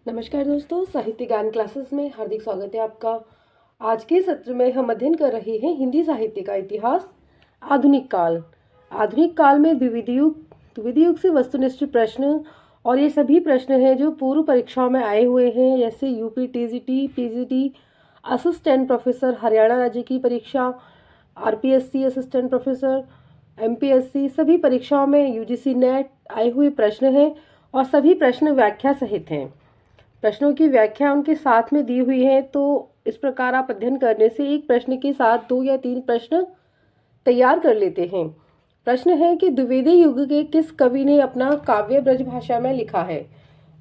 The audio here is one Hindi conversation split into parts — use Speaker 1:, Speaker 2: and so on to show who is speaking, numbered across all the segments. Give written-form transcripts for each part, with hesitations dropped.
Speaker 1: नमस्कार दोस्तों, साहित्य ज्ञान क्लासेस में हार्दिक स्वागत है आपका। आज के सत्र में हम अध्ययन कर रहे हैं हिंदी साहित्य का इतिहास। आधुनिक काल। आधुनिक काल में द्विविध युग से वस्तुनिष्ठ प्रश्न, और ये सभी प्रश्न हैं जो पूर्व परीक्षाओं में आए हुए हैं, जैसे UP TGT, PGT, assistant professor Haryana राज्य की परीक्षा, आरपीएससी असिस्टेंट प्रोफेसर, एमपीएससी, सभी परीक्षाओं में यूजीसी नेट आए हुए प्रश्न हैं और सभी प्रश्न व्याख्या सहित हैं। प्रश्नों की व्याख्या उनके साथ में दी हुई है, तो इस प्रकार आप अध्ययन करने से एक प्रश्न के साथ 2 या 3 प्रश्न तैयार कर लेते हैं। प्रश्न है कि द्विवेदी युग के किस कवि ने अपना काव्य ब्रजभाषा में लिखा है?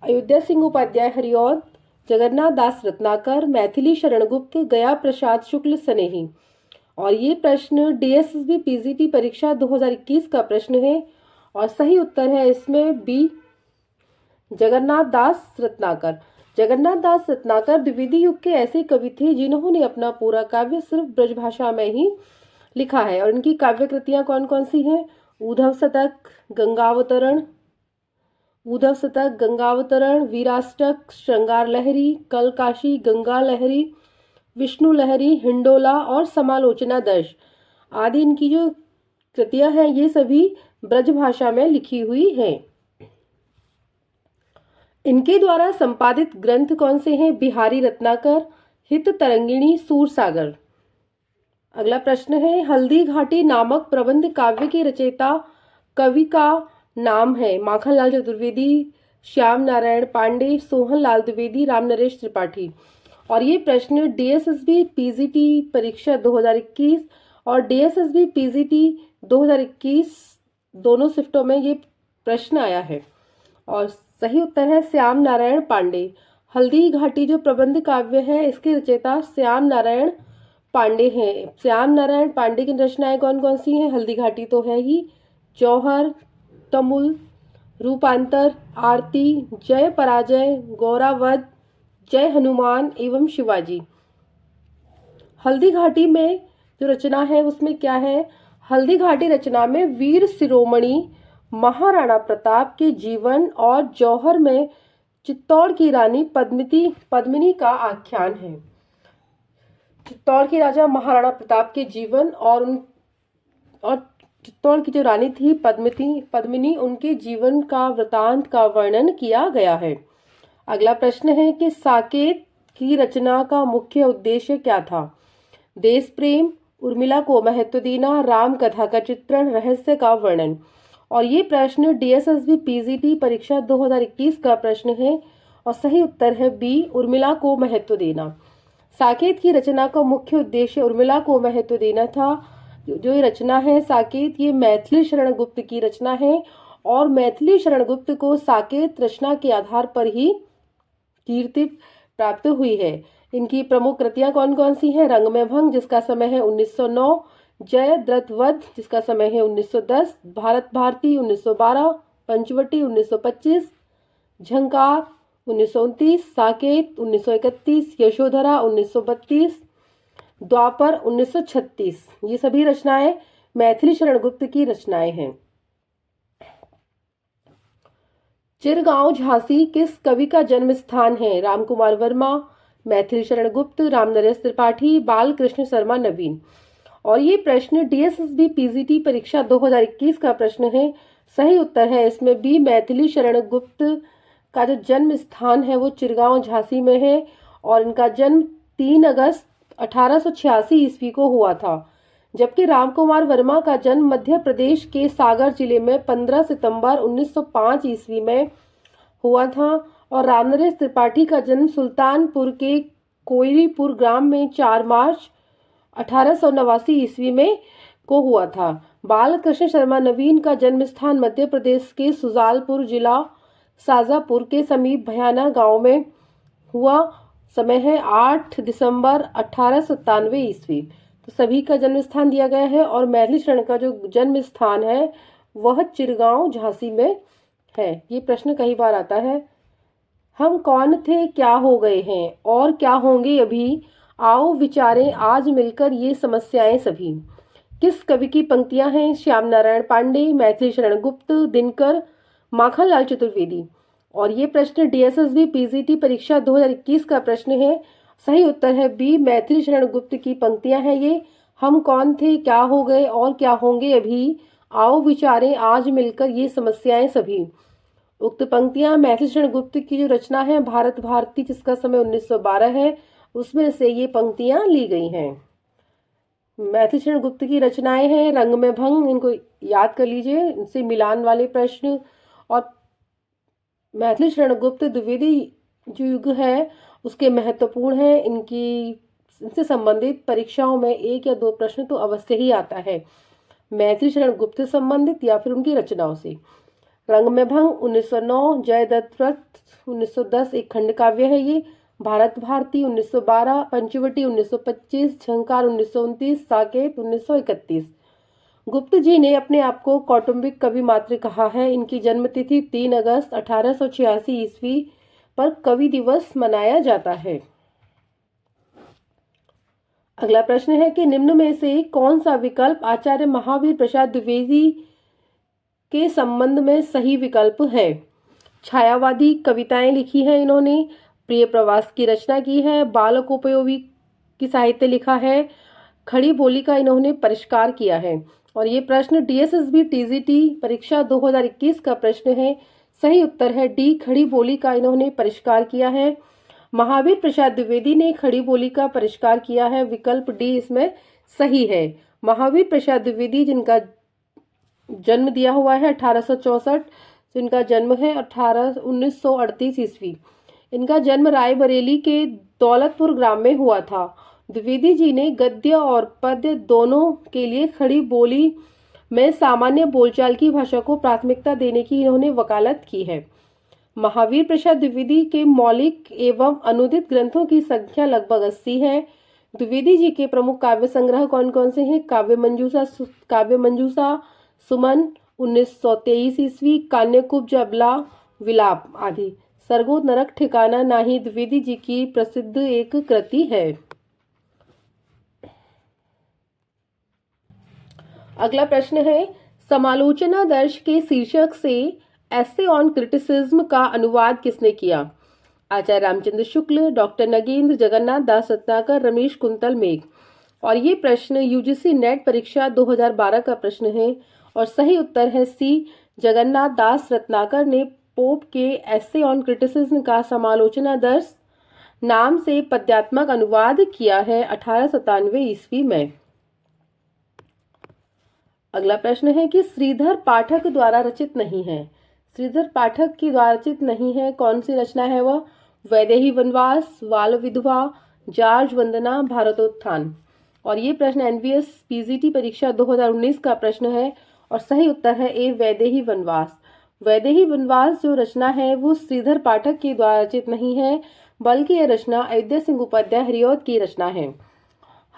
Speaker 1: अयोध्या सिंह उपाध्याय हरिऔध, जगन्नाथ दास रत्नाकर, मैथिली शरण गुप्त, गया प्रसाद शुक्ल स्नेही। और ये प्रश्न डीएसएसबी पीजीटी परीक्षा 2021 का प्रश्न है और सही उत्तर है इसमें बी, जगन्नाथ दास रत्नाकर। जगन्नाथ दास रत्नाकर द्विवेदी युग के ऐसे कवि थे जिन्होंने अपना पूरा काव्य सिर्फ ब्रजभाषा में ही लिखा है। और इनकी काव्य कृतियां कौन कौन सी हैं? उद्धव शतक, गंगावतरण, वीराष्टक, श्रृंगार लहरी, कलकाशी, गंगा लहरी, विष्णु लहरी, हिंडोला और समालोचना दर्श आदि इनकी जो कृतियां हैं ये सभी ब्रजभाषा में लिखी हुई हैं। इनके द्वारा संपादित ग्रंथ कौन से हैं? बिहारी रत्नाकर, हित तरंगिणी, सूरसागर। अगला प्रश्न है, हल्दी घाटी नामक प्रबंध काव्य के रचयिता कवि का नाम है? माखनलाल चतुर्वेदी, श्याम नारायण पांडे, सोहन लाल द्विवेदी, राम नरेश त्रिपाठी। और ये प्रश्न डीएसएसबी पीजीटी परीक्षा 2021 और डीएसएसबी पीजीटी 2021 दोनों शिफ्टों में ये प्रश्न आया है। और सही उत्तर है श्याम नारायण पांडे। हल्दी घाटी जो प्रबंध काव्य है इसके रचयिता श्याम नारायण पांडे हैं। श्याम नारायण पांडे की रचनाएं कौन कौन सी हैं? हल्दी घाटी तो है ही, जौहर, तमुल, रूपांतर, आरती, जय पराजय, गौरावध, जय हनुमान एवं शिवाजी। हल्दी घाटी में जो रचना है उसमें क्या है? हल्दी घाटी रचना में वीर शिरोमणि महाराणा प्रताप के जीवन और जौहर में चित्तौड़ की रानी पद्मिनी का आख्यान है। चित्तौड़ के राजा महाराणा प्रताप के जीवन और चित्तौड़ की जो रानी थी पद्मिनी उनके जीवन का वृतांत का वर्णन किया गया है। अगला प्रश्न है कि साकेत की रचना का मुख्य उद्देश्य क्या था? देश प्रेम, उर्मिला को महत्व देना, राम कथा का चित्रण, रहस्य का वर्णन। और ये प्रश्न डीएसएसबी पीजीटी परीक्षा 2021 का प्रश्न है और सही उत्तर है बी, उर्मिला को महत्व देना। साकेत की रचना का मुख्य उद्देश्य उर्मिला को महत्व देना था। जो ये रचना है साकेत, ये मैथिली शरण गुप्त की रचना है और मैथिली शरण गुप्त को साकेत रचना के आधार पर ही कीर्ति प्राप्त हुई है। इनकी प्रमुख कृतियां कौन कौन सी हैं? रंग में भंग जिसका समय है 1909, जयद्रथवध जिसका समय है 1910, भारत भारती 1912, पंचवटी 1925, झंकार 1929, साकेत 1931, यशोधरा 1932, द्वापर 1936। ये सभी रचनाएं मैथिली शरण गुप्त की रचनाएं हैं। चिरगांव झांसी किस कवि का जन्म स्थान है? रामकुमार वर्मा, मैथिली शरण गुप्त, राम नरेश त्रिपाठी, बालकृष्ण शर्मा नवीन। और ये प्रश्न डीएसएसबी पीजीटी परीक्षा 2021 का प्रश्न है। सही उत्तर है इसमें बी, मैथिली शरण गुप्त का जो जन्म स्थान है वो चिरगांव झांसी में है और इनका जन्म 3 अगस्त 1886 ईस्वी को हुआ था। जबकि रामकुमार वर्मा का जन्म मध्य प्रदेश के सागर जिले में 15 सितंबर 1905 ईस्वी में हुआ था और रामनरेश त्रिपाठी का जन्म सुल्तानपुर के कोयरीपुर ग्राम में 4 मार्च 1889 ईस्वी में को हुआ था। बालकृष्ण शर्मा नवीन का जन्म स्थान मध्य प्रदेश के सुजालपुर जिला शाजापुर के समीप भयाना गांव में हुआ। समय है 8 दिसंबर 1897 ईस्वी। तो सभी का जन्म स्थान दिया गया है और मैथिली शरण का जो जन्म स्थान है वह चिरगांव झांसी में है। ये प्रश्न कई बार आता है। हम कौन थे, क्या हो गए हैं और क्या होंगे अभी, आओ विचारें आज मिलकर ये समस्याएं सभी। किस कवि की पंक्तियां हैं? श्याम नारायण पांडे, मैथिली शरण गुप्त, दिनकर, माखनलाल चतुर्वेदी। और ये प्रश्न डीएसएसबी पीजीटी परीक्षा 2021 का प्रश्न है। सही उत्तर है बी, मैथिली शरण गुप्त की पंक्तियां हैं ये। हम कौन थे, क्या हो गए और क्या होंगे अभी, आओ विचारें आज मिलकर ये समस्याएं सभी। उक्त पंक्तियां मैथिली शरण गुप्त की जो रचना है भारत भारती, जिसका समय 1912 है, उसमें से ये पंक्तियां ली गई हैं। मैथिली शरण गुप्त की रचनाएं हैं रंग में भंग, इनको याद कर लीजिए, इनसे मिलान वाले प्रश्न। और मैथिली शरण गुप्त द्विवेदी जो युग है उसके महत्वपूर्ण है, इनसे संबंधित परीक्षाओं में 1 या 2 प्रश्न तो अवश्य ही आता है, मैथिली शरण गुप्त से संबंधित या फिर उनकी रचनाओं से। रंग में भंग 1909, जयदत्त व्रत 1910 एक खंड काव्य है ये। भारत भारती 1912, पंचवटी 1925, झंकार 1929, साकेत 1931। गुप्त जी ने अपने आप को कौटुंबिक कवि मात्र कहा है। इनकी जन्मतिथि 3 अगस्त 1886 ईस्वी पर कवि दिवस मनाया जाता है। अगला प्रश्न है कि निम्न में से कौन सा विकल्प आचार्य महावीर प्रसाद द्विवेदी के संबंध में सही विकल्प है। छायावादी कविताएं लिखी हैं इन्होंने, प्रिय प्रवास की रचना की है, बालकोपयोगी की साहित्य लिखा है, खड़ी बोली का इन्होंने परिष्कार किया है। और ये प्रश्न डीएसएसबी टीजीटी परीक्षा 2021 का प्रश्न है। सही उत्तर है डी, खड़ी बोली का इन्होंने परिष्कार किया है। महावीर प्रसाद द्विवेदी ने खड़ी बोली का परिष्कार किया है, विकल्प डी इसमें सही है। महावीर प्रसाद द्विवेदी जिनका जन्म दिया हुआ है 1864, इनका जन्म है 1938 ईस्वी। इनका जन्म रायबरेली के दौलतपुर ग्राम में हुआ था। द्विवेदी जी ने गद्य और पद्य दोनों के लिए खड़ी बोली में सामान्य बोलचाल की भाषा को प्राथमिकता देने की इन्होंने वकालत की है। महावीर प्रसाद द्विवेदी के मौलिक एवं अनुदित ग्रंथों की संख्या लगभग 80 है। द्विवेदी जी के प्रमुख काव्य संग्रह कौन कौन से हैं। काव्य मंजूषा सुमन 1923 ईस्वी, कान्यकुब्ज अबला विलाप आदि। सरगो नरक ठिकाना नाही द्विवेदी जी की प्रसिद्ध एक कृति है। अगला प्रश्न है समालोचना दर्श के शीर्षक से एसे ऑन क्रिटिसिज्म का अनुवाद किसने किया। आचार्य रामचंद्र शुक्ल, डॉक्टर नगेंद्र, जगन्नाथ दास रत्नाकर, रमेश कुंतल मेघ। और ये प्रश्न यूजीसी नेट परीक्षा 2012 का प्रश्न है और सही उत्तर है सी, जगन्नाथ दास रत्नाकर ने पोप के एसे ऑन क्रिटिसिज्म का समालोचना दर्श नाम से पद्यात्मक अनुवाद किया है 1897 ईस्वी में। अगला प्रश्न है कि श्रीधर पाठक द्वारा रचित नहीं है। श्रीधर पाठक की द्वारा रचित नहीं है, कौन सी रचना है वह। वैदेही वनवास, बाल विधवा, जार्ज वंदना, भारतोत्थान। और ये प्रश्न एनवीएस पीजीटी परीक्षा 2019 का प्रश्न है और सही उत्तर है ए, वैदेही वनवास। वैदेही वनवास जो रचना है वो श्रीधर पाठक के द्वारा रचित नहीं है, बल्कि यह रचना अयोध्या सिंह उपाध्याय हरिऔध की रचना है।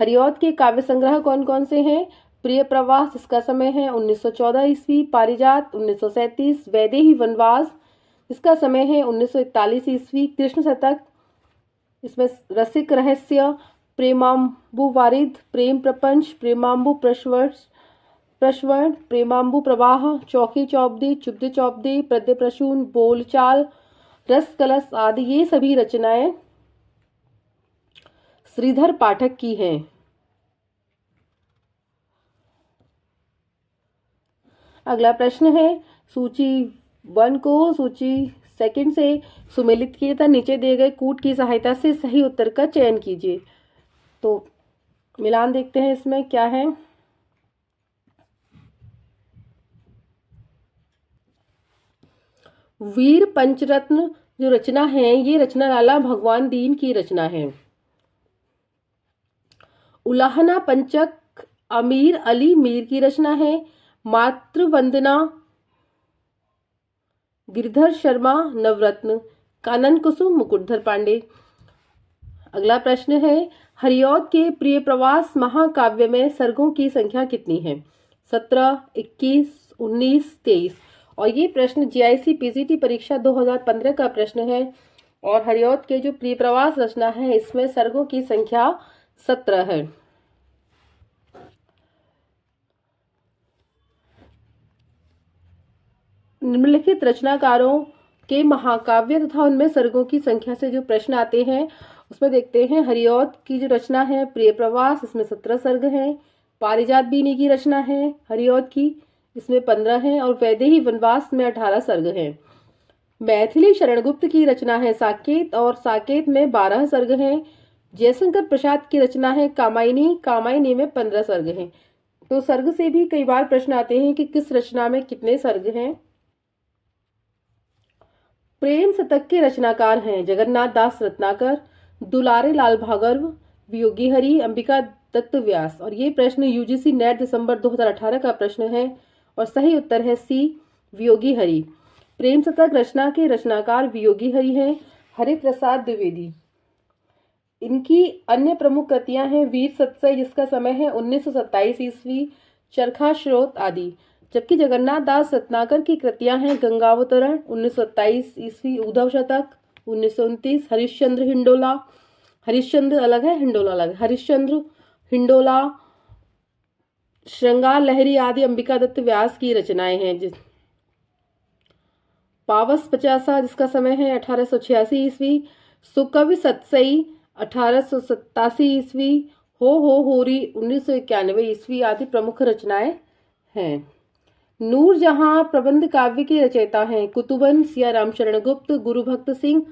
Speaker 1: हरिऔध के काव्य संग्रह कौन कौन से हैं। प्रिय प्रवास, इसका समय है 1914 ईस्वी, पारिजात 1937, वैदेही वनवास इसका समय है 1941 ईस्वी, कृष्ण शतक इसमें रसिक रहस्य, प्रेमाम्बु वारिद, प्रेम प्रपंच, प्रेमाम्बु प्रश्वर्ण, प्रेमाम्बु प्रवाह, चौकी चौबदी, चुब्दे चौबदी, पद्य प्रसून, बोलचाल, रस कलश आदि ये सभी रचनाएं श्रीधर पाठक की हैं। अगला प्रश्न है सूची 1 को सूची 2 से सुमेलित किए तथा नीचे दिए गए कूट की सहायता से सही उत्तर का चयन कीजिए। तो मिलान देखते हैं इसमें क्या है। वीर पंचरत्न जो रचना है ये रचना लाला भगवान दीन की रचना है। उलाहना पंचक अमीर अली मीर की रचना है। मातृवंदना गिरधर शर्मा नवरत्न, कानन कुसुम मुकुटधर पांडे। अगला प्रश्न है हरिऔध के प्रिय प्रवास महाकाव्य में सर्गों की संख्या कितनी है। 17, 21, 19, 23। और ये प्रश्न जीआईसी पीजीटी परीक्षा 2015 का प्रश्न है और हरिऔध के जो प्रिय प्रवास रचना है इसमें सर्गों की संख्या 17 है। निम्नलिखित रचनाकारों के महाकाव्य तथा उनमें सर्गों की संख्या से जो प्रश्न आते हैं उसमें देखते हैं। हरिऔध की जो रचना है प्रिय प्रवास, इसमें 17 सर्ग हैं। पारिजात बीनी की रचना है हरिऔध की, इसमें 15 हैं। और वैदेही वनवास में 18 सर्ग हैं। मैथिली शरणगुप्त की रचना है साकेत, और साकेत में 12 सर्ग हैं। जयशंकर प्रसाद की रचना है कामायनी, कामायनी में 15 सर्ग हैं। तो सर्ग से भी कई बार प्रश्न आते हैं कि किस रचना में कितने सर्ग हैं। प्रेम शतक के रचनाकार हैं जगन्नाथ दास रत्नाकर, दुलारे लाल भार्गव, वियोगी हरि, अंबिका दत्त व्यास। और ये प्रश्न यूजीसी नेट दिसंबर 2018 का प्रश्न है और सही उत्तर है सी, वियोगी हरि। प्रेम शतक रचना के रचनाकार वियोगी हरि हैं हरिप्रसाद द्विवेदी। इनकी अन्य प्रमुख कृतियां हैं वीर सत्सय, जिसका समय है 1927 ईस्वी, चरखा स्रोत आदि। जबकि जगन्नाथ दास रत्नाकर की कृतियां हैं गंगावतरण 1927 ईस्वी, उद्धव शतक 1929, हरिश्चंद्र हिंडोला, हरिश्चंद्र अलग है हिंडोला अलग, हरिश्चंद्र हिंडोला, श्रृंगार लहरी आदि अंबिका दत्त व्यास की रचनाएं हैं। पावस पचासा, जिसका समय है 1886 ईस्वी, सुकवि सतसई 1887 ईस्वी, हो होरी 1991 ईस्वी आदि प्रमुख रचनाएं हैं। नूरजहां प्रबंध काव्य के रचयिता हैं कुतुबन, सियाराम शरण गुप्त, गुरु भक्त सिंह,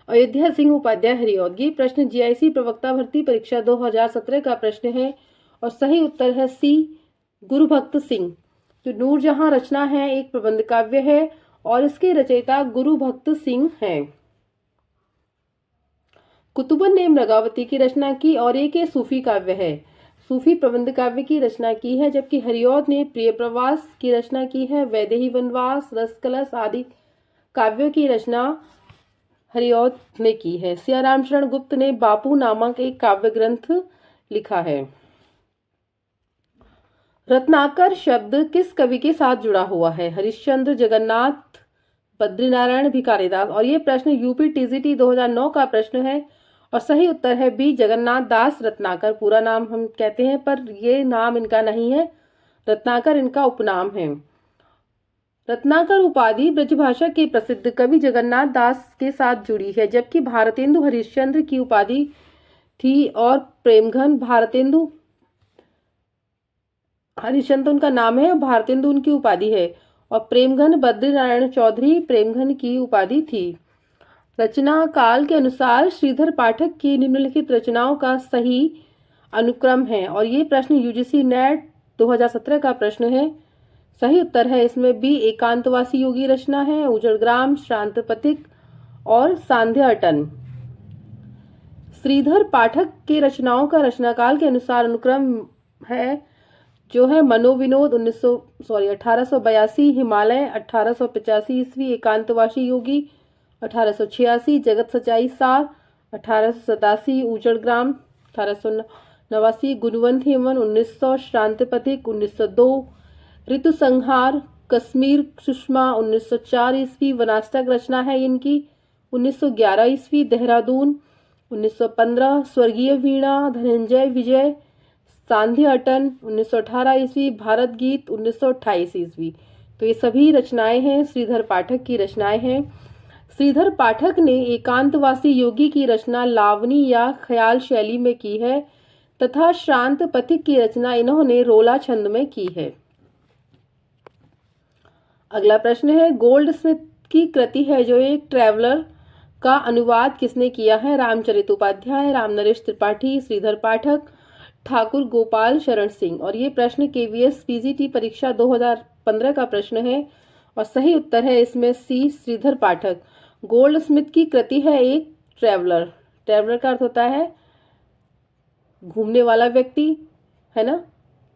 Speaker 1: अयोध्या सिंह उपाध्याय हरिऔध। ये प्रश्न जीआईसी प्रवक्ता भर्ती परीक्षा 2017 का प्रश्न है और सही उत्तर है सी, गुरु भक्त सिंह। तो नूरजहां रचना है एक प्रबंध काव्य है और इसके रचयिता गुरु भक्त सिंह हैं। कुतुबन ने मृगावती की रचना की और एक सूफी काव्य है, सूफी प्रबंध काव्य की रचना की है। जबकि हरिऔध ने प्रिय प्रवास की रचना की है। वैदेही वनवास, रसकलश आदि काव्यों की रचना हरिऔध ने की है। सियाराम शरण गुप्त ने बापू नामक एक काव्य ग्रंथ लिखा है। रत्नाकर शब्द किस कवि के साथ जुड़ा हुआ है? हरिश्चंद्र, जगन्नाथ, बद्रीनारायण, भिखारीदास। और ये प्रश्न यूपी टीजीटी 2009 का प्रश्न है और सही उत्तर है बी, जगन्नाथ दास रत्नाकर। पूरा नाम हम कहते हैं पर ये नाम इनका नहीं है, रत्नाकर इनका उपनाम है। रत्नाकर उपाधि ब्रजभाषा के प्रसिद्ध कवि जगन्नाथ दास के साथ जुड़ी है। जबकि भारतेंदु हरिश्चंद्र की उपाधि थी और प्रेमघन भारतेंदु, हरिश्चंद्र उनका नाम है और भारतेंदु उनकी उपाधि है। और प्रेमघन बद्रीनारायण चौधरी प्रेमघन की उपाधि थी। रचना काल के अनुसार श्रीधर पाठक की निम्नलिखित रचनाओं का सही अनुक्रम है और ये प्रश्न यूजीसी नेट 2017 का प्रश्न है। सही उत्तर है इसमें बी, एकांतवासी योगी रचना है, उजड़ ग्राम, श्रांत पथिक और सांध्य अटन। श्रीधर पाठक के रचनाओं का रचनाकाल के अनुसार अनुक्रम है जो है मनोविनोद 1882, हिमालय 1885 ईस्वी, एकांतवासी योगी 1886, जगत सच्चाई सार 1887, उजड़ ग्राम 1889, गुणवंत हेमन 1900, श्रांत पथिक 1902, ऋतु संहार कश्मीर सुषमा 1904 ईस्वी, वनाष्टक रचना है इनकी 1911 ईस्वी, देहरादून 1915, स्वर्गीय वीणा धनंजय विजय, सांध्य अटन 1918 ईस्वी, भारत गीत 1928 ईस्वी। तो ये सभी रचनाएं हैं श्रीधर पाठक की रचनाएं हैं। श्रीधर पाठक ने एकांतवासी योगी की रचना लावनी या ख्याल शैली में की है तथा श्रांत पथिक की रचना इन्होंने रोला छंद में की है। अगला प्रश्न है, गोल्ड स्मिथ की कृति है जो एक ट्रैवलर का अनुवाद किसने किया है? रामचरित उपाध्याय, रामनरेश त्रिपाठी, श्रीधर पाठक, ठाकुर गोपाल शरण सिंह। और ये प्रश्न केवीएस पीजीटी परीक्षा 2015 का प्रश्न है और सही उत्तर है इसमें सी, श्रीधर पाठक। गोल्ड स्मिथ की कृति है एक ट्रैवलर, ट्रैवलर का अर्थ होता है घूमने वाला व्यक्ति, है ना।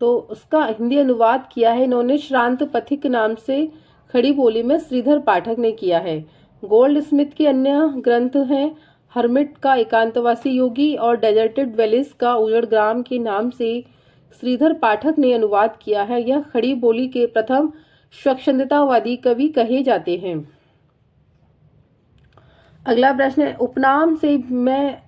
Speaker 1: तो उसका हिंदी अनुवाद किया है इन्होंने श्रांत पथिक नाम से खड़ी बोली में श्रीधर पाठक ने किया है। गोल्ड स्मिथ के अन्य ग्रंथ हैं हर्मिट का एकांतवासी योगी और डेजर्टेड वैलीज का उजड़ ग्राम के नाम से श्रीधर पाठक ने अनुवाद किया है। यह खड़ी बोली के प्रथम स्वच्छंदतावादी कवि कहे जाते हैं। अगला प्रश्न है, उपनाम से मैं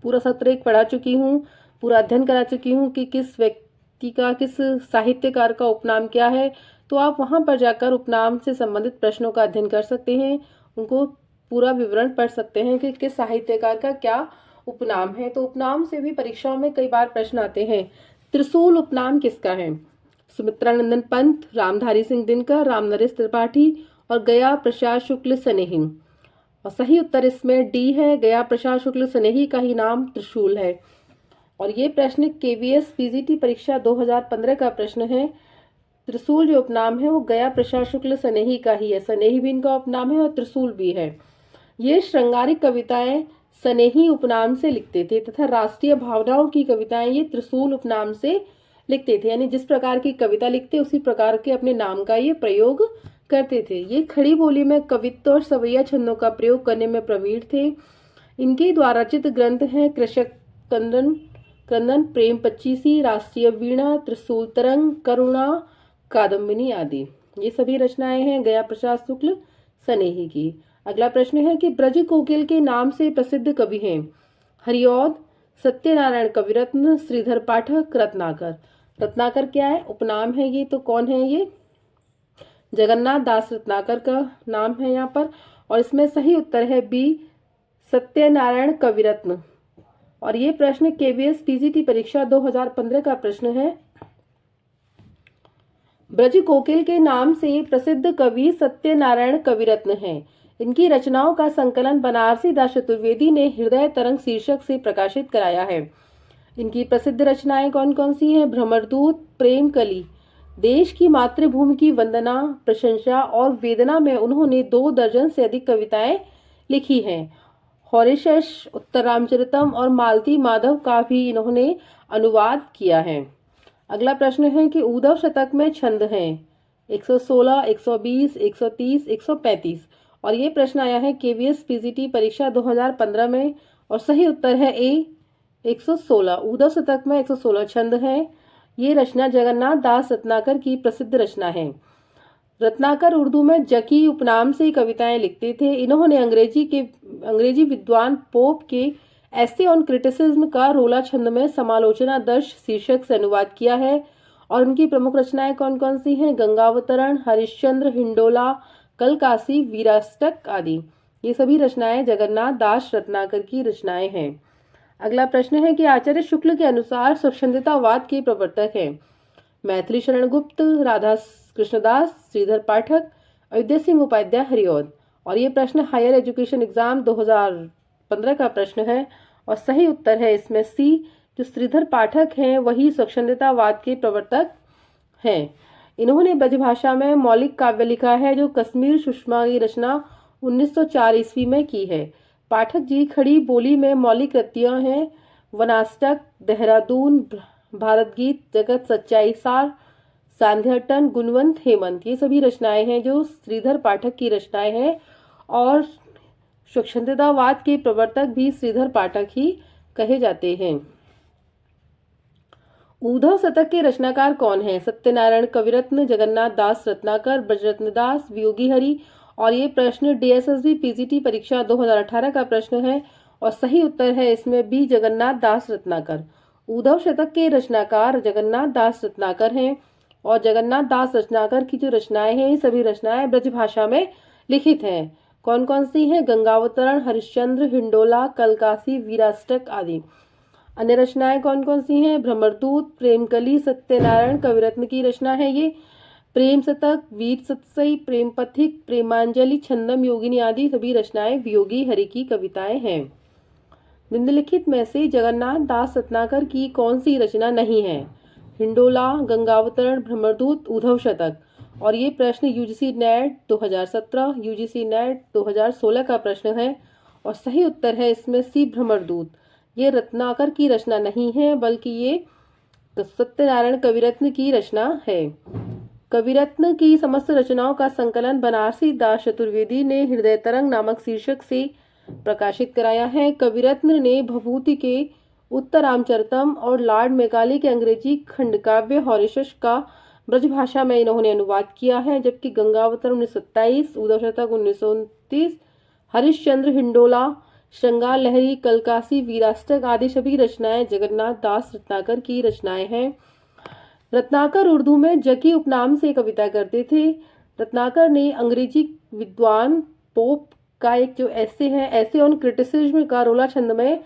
Speaker 1: पूरा सत्र एक पढ़ा चुकी हूँ, पूरा अध्ययन करा चुकी हूँ कि किस व्यक्ति का, किस साहित्यकार का उपनाम क्या है। तो आप वहां पर जाकर उपनाम से संबंधित प्रश्नों का अध्ययन कर सकते हैं, उनको पूरा विवरण पढ़ सकते हैं कि किस साहित्यकार का क्या उपनाम है। तो उपनाम से भी परीक्षाओं में कई बार प्रश्न आते हैं। त्रिशूल उपनाम किसका है? सुमित्रानंदन पंत, रामधारी सिंह दिनकर, रामनरेश त्रिपाठी और गया प्रसाद शुक्ल स्नेही। और सही उत्तर इसमें डी है, गया प्रसाद शुक्ल स्नेही का ही नाम त्रिशूल है। और ये प्रश्न केवीएस पीजीटी परीक्षा 2015 का प्रश्न है। त्रिशूल जो उपनाम है वो गया प्रसाद शुक्ल स्नेही का ही है। स्नेही भी इनका उपनाम है और त्रिशूल भी है। ये श्रृंगारिक कविताएं स्नेही उपनाम से लिखते थे तथा राष्ट्रीय भावनाओं की कविताएं ये त्रिशूल उपनाम से लिखते थे। यानी जिस प्रकार की कविता लिखते उसी प्रकार के अपने नाम का ये प्रयोग करते थे। ये खड़ी बोली में कवित्व और सवैया छंदों का प्रयोग करने में प्रवीण थे। इनके द्वारा रचित ग्रंथ हैं कृषक क्रंदन, प्रेम पच्चीसी, राष्ट्रीय वीणा, त्रिशूल तरंग, करुणा, कादम्बिनी आदि। ये सभी रचनाएं हैं गया प्रसाद शुक्ल स्नेही की। अगला प्रश्न है कि ब्रज कोकिल के नाम से प्रसिद्ध कवि हैं हरिऔध, सत्यनारायण कविरत्न, श्रीधर पाठक, रत्नाकर। रत्नाकर क्या है? उपनाम है ये। तो कौन है ये? जगन्नाथ दास रत्नाकर का नाम है यहाँ पर। और इसमें सही उत्तर है बी, सत्यनारायण कविरत्न। और ये प्रश्न केवीएस पीजीटी परीक्षा 2015 का प्रश्न है। ब्रज कोकिल के नाम से प्रसिद्ध कवि सत्यनारायण कविरत्न हैं। इनकी रचनाओं का संकलन बनारसी दास चतुर्वेदी ने हृदय तरंग शीर्षक से प्रकाशित कराया है। इनकी प्रसिद्ध रचनाएं कौन कौन सी हैं? भ्रमरदूत, प्रेम कली, देश की मातृभूमि की वंदना, प्रशंसा और वेदना में उन्होंने 2 दर्जन से अधिक कविताएं लिखी हैं। हॉरिशस, उत्तर रामचरितम और मालती माधव का भी इन्होंने अनुवाद किया है। अगला प्रश्न है कि ऊधव शतक में छंद हैं 116, 120, 130, 135। और ये प्रश्न आया है केवीएस पीजीटी परीक्षा 2015 में। और सही उत्तर है ए, 116। ऊधव शतक में 116 छंद हैं। ये रचना जगन्नाथ दास रत्नाकर की प्रसिद्ध रचना है। रत्नाकर उर्दू में जकी उपनाम से कविताएं लिखते थे। इन्होंने अंग्रेजी विद्वान पोप के एसे ऑन क्रिटिसिज्म का रोला छंद में समालोचना दर्श शीर्षक से अनुवाद किया है। और उनकी प्रमुख रचनाएं कौन कौन सी हैं? गंगावतरण, हरिश्चंद्र, हिंडोला, कलकासी, वीराष्टक आदि। ये सभी रचनाएं जगन्नाथ दास रत्नाकर की रचनाएं हैं। अगला प्रश्न है कि आचार्य शुक्ल के अनुसार स्वच्छंदतावाद के प्रवर्तक हैं मैथिली शरण गुप्त, राधा कृष्णदास, श्रीधर पाठक, अयोध्या सिंह उपाध्याय, हरिऔध। और ये प्रश्न हायर एजुकेशन एग्जाम 2015 का प्रश्न है। और सही उत्तर है इसमें सी, जो श्रीधर पाठक हैं वही स्वच्छंदतावाद के प्रवर्तक हैं। इन्होंने ब्रजभाषा में मौलिक काव्य लिखा है जो कश्मीर सुषमा की रचना 1904 ईस्वी में की है। पाठक जी खड़ी बोली में मौलिक कृतियां हैं वनाष्टक, देहरादून, भारत गीत, जगत सच्चाई सार, सांध्याटन, गुणवंत, हेमंत। ये सभी रचनाएं हैं जो श्रीधर पाठक की रचनाएं हैं। और स्वच्छंदतावाद के प्रवर्तक भी श्रीधर पाठक ही कहे जाते हैं। ऊधव शतक के रचनाकार कौन हैं? सत्यनारायण कविरत्न, जगन्नाथ दास रत्नाकर, ब्रजरत्न दास, वियोगी हरि। और ये प्रश्न डीएसएसबी पीजीटी परीक्षा 2018 का प्रश्न है। और सही उत्तर है इसमें बी, जगन्नाथ दास रत्नाकर। ऊधव शतक के रचनाकार जगन्नाथ दास रत्नाकर हैं। और जगन्नाथ दास रत्नाकर की जो रचनाएं हैं ये सभी रचनाएं ब्रजभाषा में लिखित हैं। कौन कौन सी हैं? गंगावतरण, हरिश्चंद्र, हिंडोला, कलकासी, वीराष्टक आदि। अन्य रचनाएं कौन कौन सी हैं? भ्रमरदूत, प्रेमकली, सत्यनारायण कविरत्न की रचना है ये, प्रेम शतक, वीर सतसई, प्रेम पथिक, प्रेमांजलि, छंदम योगिनी आदि सभी रचनाएं वियोगी हरि की कविताएं हैं। निम्नलिखित में से जगन्नाथ दास रत्नाकर की कौन सी रचना नहीं है? हिंडोला, गंगावतरण, भ्रमरदूत, ऊधव शतक। और ये प्रश्न यूजीसी नेट 2017, यूजीसी नेट 2016 का प्रश्न है। और सही उत्तर है इसमें सी, भ्रमरदूत। ये रत्नाकर की रचना नहीं है बल्कि ये सत्यनारायण कविरत्न की रचना है। कविरत्न की समस्त रचनाओं का संकलन बनारसी दास चतुर्वेदी ने हृदय तरंग नामक शीर्षक से प्रकाशित कराया है। कविरत्न ने भभूति के उत्तर रामचरितम और लॉर्ड मैकाले के अंग्रेजी खंडकाव्य हॉरिशस का ब्रजभाषा में इन्होंने अनुवाद किया है। जबकि गंगावतरण 1927, ऊधव शतक 1929, हरिश्चंद्र, हिंडोला, श्रृंगार लहरी, कलकासी, वीराष्टक आदि सभी रचनाएं जगन्नाथ दास रत्नाकर की रचनाएं हैं। रत्नाकर उर्दू में जकी उपनाम से कविता करते थे। रत्नाकर ने अंग्रेजी विद्वान पोप का एक जो ऐसे है ऐसे ऑन क्रिटिसिज्म का रोला छंद में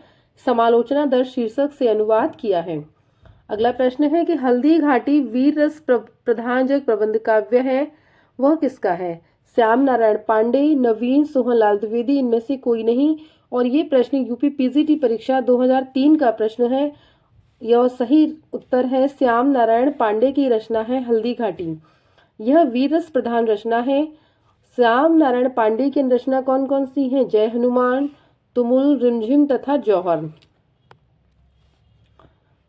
Speaker 1: समालोचना दर शीर्षक से अनुवाद किया है। अगला प्रश्न है कि हल्दी घाटी वीर रस प्रधान जग प्रबंध काव्य है, वह किसका है? श्याम नारायण पांडे, नवीन, सोहनलाल द्विवेदी, इनमें से कोई नहीं। और ये प्रश्न यूपी पीजीटी परीक्षा 2003 का प्रश्न है। यह सही उत्तर है, श्याम नारायण पांडे की रचना है हल्दी घाटी। यह वीर रस प्रधान रचना है। श्याम नारायण पांडे की रचना कौन कौन सी है? जय हनुमान, तुमुल, रिमझिम तथा जौहर।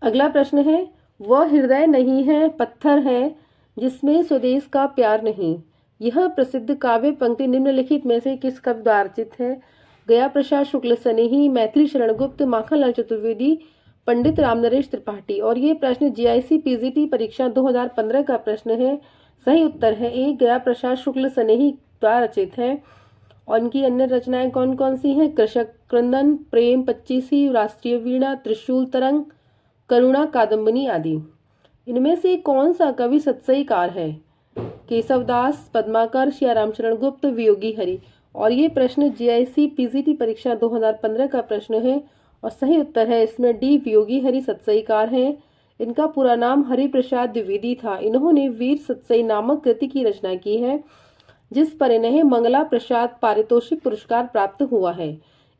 Speaker 1: अगला प्रश्न है, वह हृदय नहीं है पत्थर है जिसमें स्वदेश का प्यार नहीं। यह प्रसिद्ध काव्य पंक्ति निम्नलिखित में से किस कवि द्वारा रचित है? गया प्रसाद शुक्ल सनेही, मैथिली शरण गुप्त, माखनलाल चतुर्वेदी, पंडित रामनरेश त्रिपाठी। और ये प्रश्न जीआईसी पीजीटी परीक्षा 2015 का प्रश्न है। सही उत्तर है ए, गया प्रसाद शुक्ल सनेही द्वारा रचित है। और इनकी अन्य रचनाएं कौन कौन सी हैं? कृषक क्रंदन, प्रेम पच्चीसी, राष्ट्रीय वीणा, त्रिशूल तरंग, करुणा कादम्बनी आदि। इनमें से कौन सा कवि सत्सईकार है? केशवदास, पद्माकर, श्री रामचरण गुप्त, वियोगी हरि। और ये प्रश्न जीआईसी पीजीटी परीक्षा 2015 का प्रश्न है और सही उत्तर है इसमें डी, वियोगी हरि सत्सईकार हैं। इनका पूरा नाम हरिप्रसाद द्विवेदी था। इन्होंने वीर सत्सई नामक कृति की रचना की है जिस पर इन्हें मंगला प्रसाद पारितोषिक पुरस्कार प्राप्त हुआ है।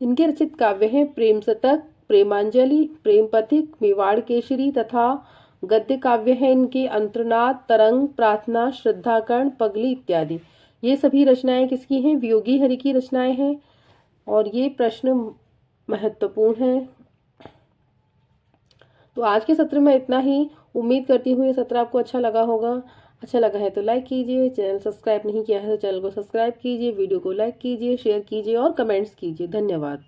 Speaker 1: इनके रचित काव्य हैं प्रेम शतक, प्रेमांजलि, प्रेम पथिक, मेवाड़ केसरी तथा गद्य काव्य है इनके अंतर्नाद, तरंग, प्रार्थना, श्रद्धाकर्ण, पगली इत्यादि। ये सभी रचनाएं किसकी हैं? वियोगी हरि की रचनाएं हैं। और ये प्रश्न महत्वपूर्ण है। तो आज के सत्र में इतना ही। उम्मीद करती हूँ ये सत्र आपको अच्छा लगा होगा। अच्छा लगा है तो लाइक कीजिए, चैनल सब्सक्राइब नहीं किया है तो चैनल को सब्सक्राइब कीजिए, वीडियो को लाइक कीजिए, शेयर कीजिए और कमेंट्स कीजिए। धन्यवाद।